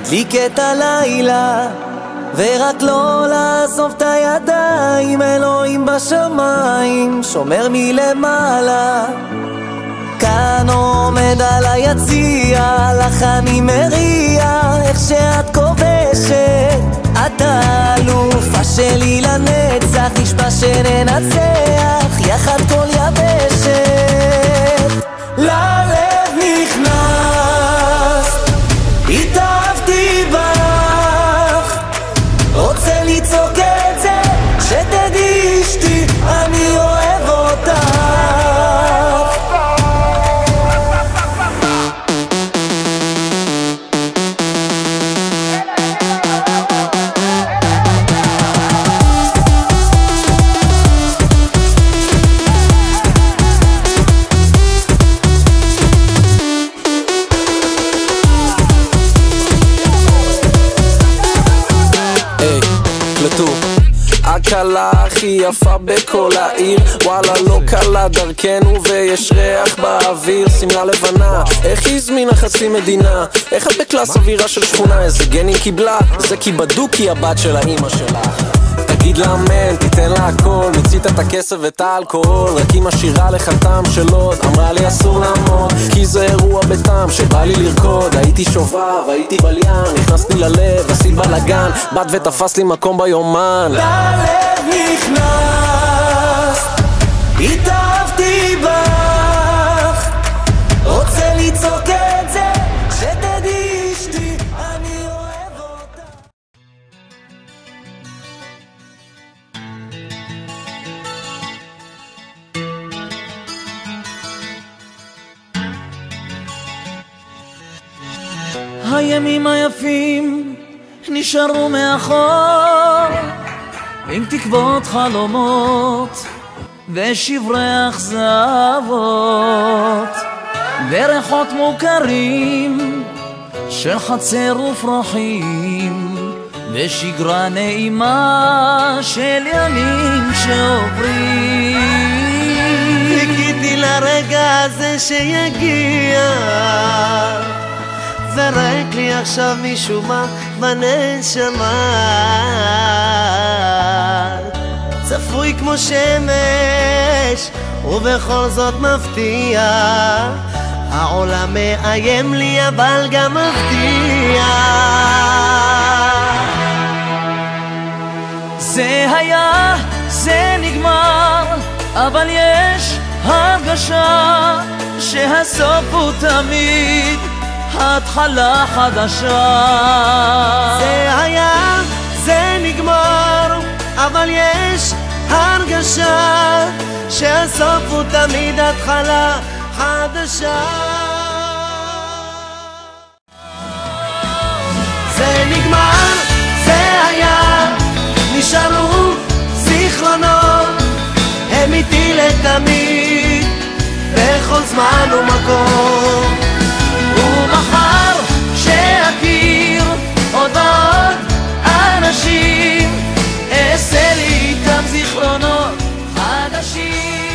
להדליק את הלילה ורק לא לעזוב את הידיים. אלוהים בשמיים שומר מלמעלה, כאן עומד על היציע, לך אני מריע איך שאת כובשת. אתה אלופה שלי לנצח, נשבע שננצח יחד כל יבשת. ללב נכנס, התאהבתי בך, רוצה לצעוק את זה, שתדעי אשתי אני אוהב אותך. הקלה הכי יפה בכל העיר, וואלה לא קלה דרכנו ויש ריח באוויר. שמלה לבנה, איך היא הזמינה חצי מדינה, איך את בקלאס אווירה של שכונה, איזה גנים קיבלה, זה כי בדוקי הבת של האמא שלה. תגיד לה אמן, תיתן לה הכל, מצית את הכסף ואת האלכוהול, רק היא משאירה לך טעם של עוד, אמרה לי אסור לעמוד, כי זה אירוע בטעם שבא לי לרקוד. הייתי שובב, הייתי בליין, נכנסתי ללב, עשית בלגן, בת ותפס לי מקום ביומן. ללב נכנס, התאהבתי בך, רוצה לצעוק את זה, שתדעי אשתי אני אוהב אותך. הימים היפים נשארו מאחור, עם תקוות חלומות ושברי אכזבות, בריחות מוכרים של חצר ופרחים, ושגרה נעימה של ימים שעוברים. חיכיתי לרגע הזה שיגיע, זרק לי עכשיו משום מה בנשמה, צפוי כמו שמש ובכל זאת מפתיע, העולם מאיים לי אבל גם מבטיח. זה היה, זה נגמר, אבל יש הרגשה שהסוף הוא תמיד התחלה חדשה. זה היה, זה נגמר, אבל יש הרגשה שהסוף הוא תמיד התחלה חדשה. זה נגמר, זה היה, נשארו זיכרונות, הם איתי לתמיד בכל זמן ומקום. ומחר שאכיר עוד ועוד אנשים, אעשה לי איתם זיכרונות חדשים.